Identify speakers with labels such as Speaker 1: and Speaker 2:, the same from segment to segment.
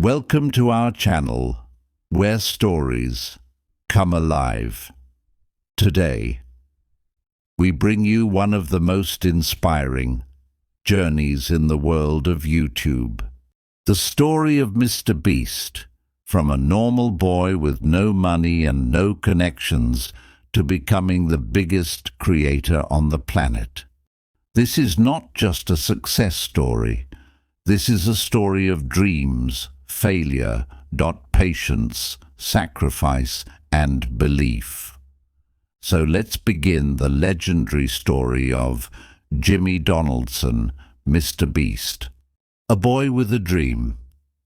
Speaker 1: Welcome to our channel, where stories come alive. Today, we bring you one of the most inspiring journeys in the world of YouTube. The story of MrBeast, from a normal boy with no money and no connections to becoming the biggest creator on the planet. This is not just a success story. This is a story of dreams, failure, patience, sacrifice, and belief. So let's begin the legendary story of Jimmy Donaldson, MrBeast. A boy with a dream.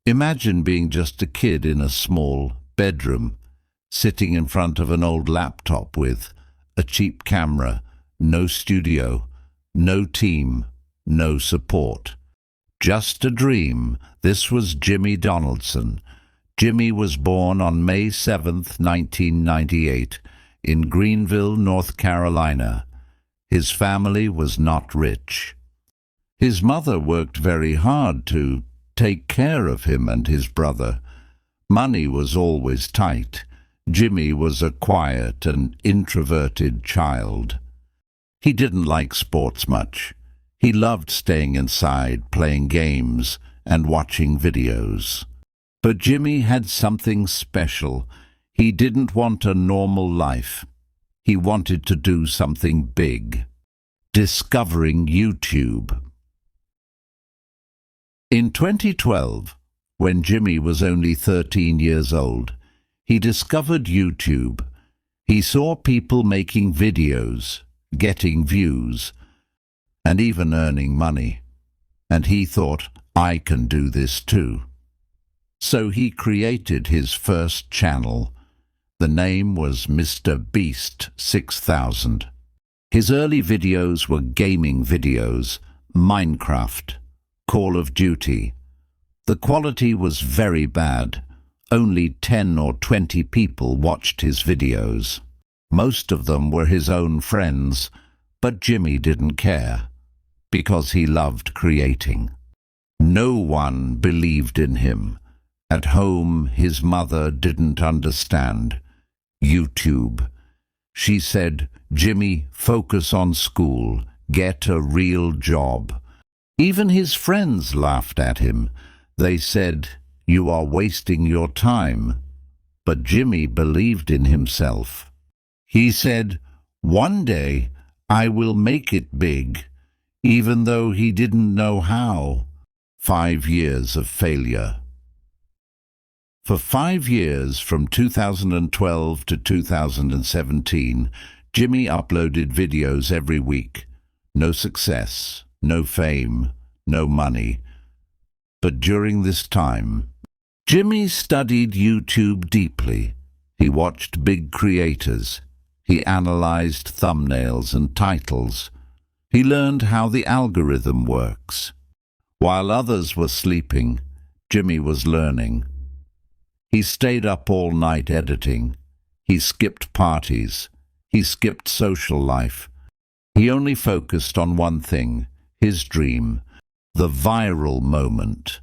Speaker 1: Imagine being just a kid in a small bedroom, sitting in front of an old laptop with a cheap camera, no studio, no team, no support. Just a dream. This was Jimmy Donaldson. Jimmy was born on May 7th, 1998, in Greenville, North Carolina. His family was not rich. His mother worked very hard to take care of him and his brother. Money was always tight. Jimmy was a quiet and introverted child. He didn't like sports much. He loved staying inside, playing games, and watching videos. But Jimmy had something special. He didn't want a normal life. He wanted to do something big. Discovering YouTube. In 2012, when Jimmy was only 13 years old, he discovered YouTube. He saw people making videos, getting views, and even earning money. And he thought, I can do this too. So he created his first channel. The name was MrBeast 6000. His early videos were gaming videos, Minecraft, Call of Duty. The quality was very bad. Only 10 or 20 people watched his videos. Most of them were his own friends, but Jimmy didn't care, because he loved creating. No one believed in him. At home, his mother didn't understand YouTube. She said, Jimmy, focus on school, get a real job. Even his friends laughed at him. They said, you are wasting your time. But Jimmy believed in himself. He said, one day I will make it big, even though he didn't know how. 5 years of failure. For 5 years, from 2012 to 2017, Jimmy uploaded videos every week. No success, no fame, no money. But during this time, Jimmy studied YouTube deeply. He watched big creators. He analyzed thumbnails and titles. He learned how the algorithm works. While others were sleeping, Jimmy was learning. He stayed up all night editing. He skipped parties. He skipped social life. He only focused on one thing, his dream, the viral moment.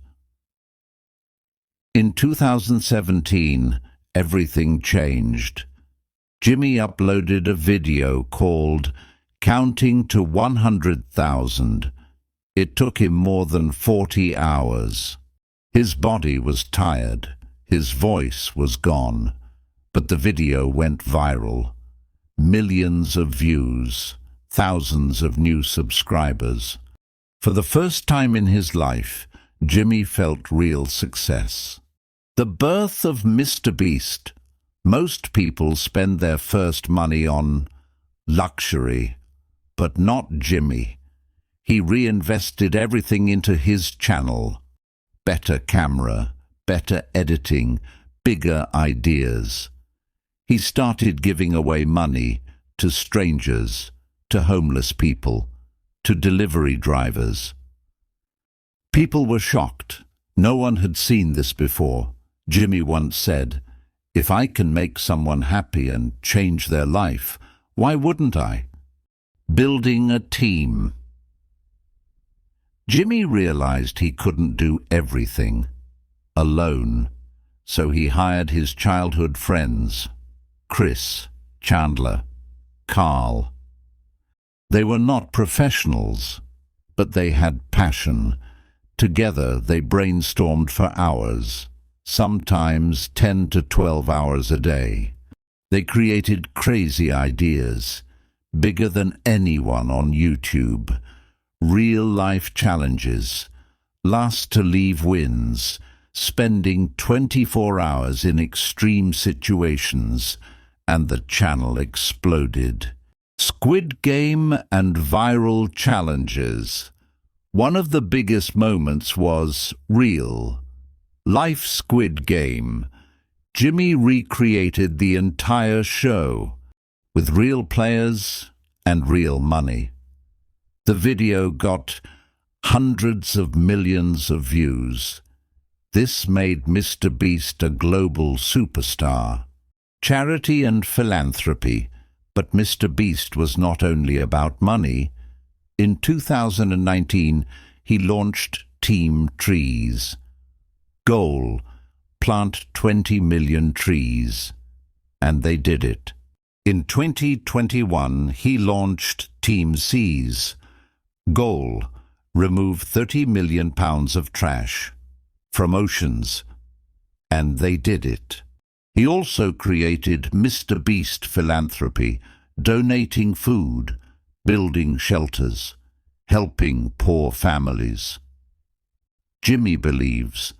Speaker 1: In 2017, everything changed. Jimmy uploaded a video called Counting to 100,000. It took him more than 40 hours. His body was tired. His voice was gone. But the video went viral. Millions of views, thousands of new subscribers. For the first time in his life, Jimmy felt real success. The birth of MrBeast. Most people spend their first money on luxury, but not Jimmy. He reinvested everything into his channel. Better camera, better editing, bigger ideas. He started giving away money to strangers, to homeless people, to delivery drivers. People were shocked. No one had seen this before. Jimmy once said, if I can make someone happy and change their life, why wouldn't I? Building a team. Jimmy realized he couldn't do everything. alone. So he hired his childhood friends, Chris, Chandler, Carl. They were not professionals, but they had passion. Together they brainstormed for hours, sometimes 10 to 12 hours a day. They created crazy ideas, bigger than anyone on YouTube. Real-life challenges, last-to-leave wins, spending 24 hours in extreme situations, and the channel exploded. Squid Game and viral challenges. One of the biggest moments was real life Squid Game. Jimmy recreated the entire show with real players and real money. The video got hundreds of millions of views. This made MrBeast a global superstar. Charity and philanthropy. But MrBeast was not only about money. In 2019, he launched Team Trees. Goal: plant 20 million trees. And they did it. In 2021, he launched Team Seas. Goal: remove 30 million pounds of trash from oceans. And they did it. He also created MrBeast Philanthropy, donating food, building shelters, helping poor families. Jimmy believes,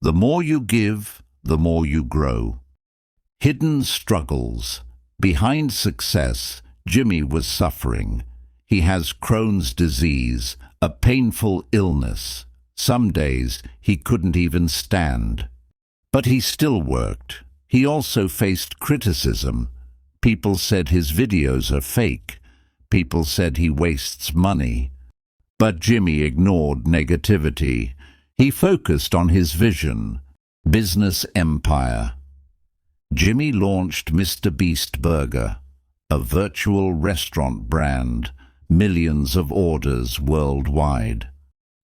Speaker 1: the more you give, the more you grow. Hidden struggles. Behind success, Jimmy was suffering. He has Crohn's disease, a painful illness. Some days he couldn't even stand. But he still worked. He also faced criticism. People said his videos are fake. People said he wastes money. But Jimmy ignored negativity. He focused on his vision, business empire. Jimmy launched MrBeast Burger, a virtual restaurant brand, millions of orders worldwide.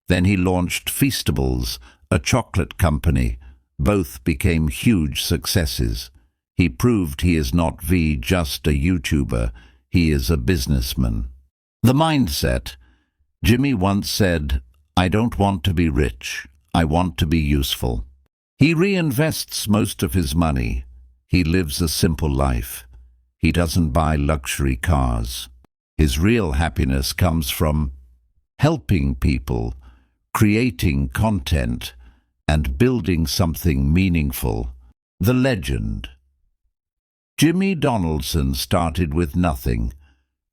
Speaker 1: Then he launched Feastables, a chocolate company. Both became huge successes. He proved he is not just a YouTuber, he is a businessman. The mindset. Jimmy once said, I don't want to be rich, I want to be useful. He reinvests most of his money. He lives a simple life. He doesn't buy luxury cars. His real happiness comes from helping people, creating content, and building something meaningful. The legend. Jimmy Donaldson started with nothing.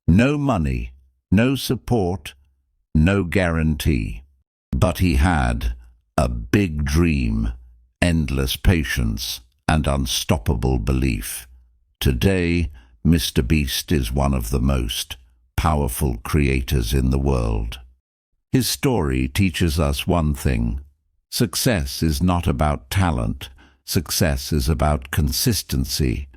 Speaker 1: No money, no support, no guarantee. But he had a big dream, endless patience, and unstoppable belief. Today, MrBeast is one of the most powerful creators in the world. His story teaches us one thing. Success is not about talent. Success is about consistency.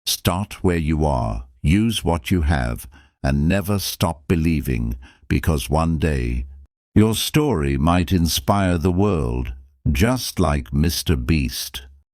Speaker 1: Start where you are, use what you have, and never stop believing, because one day your story might inspire the world, just like MrBeast.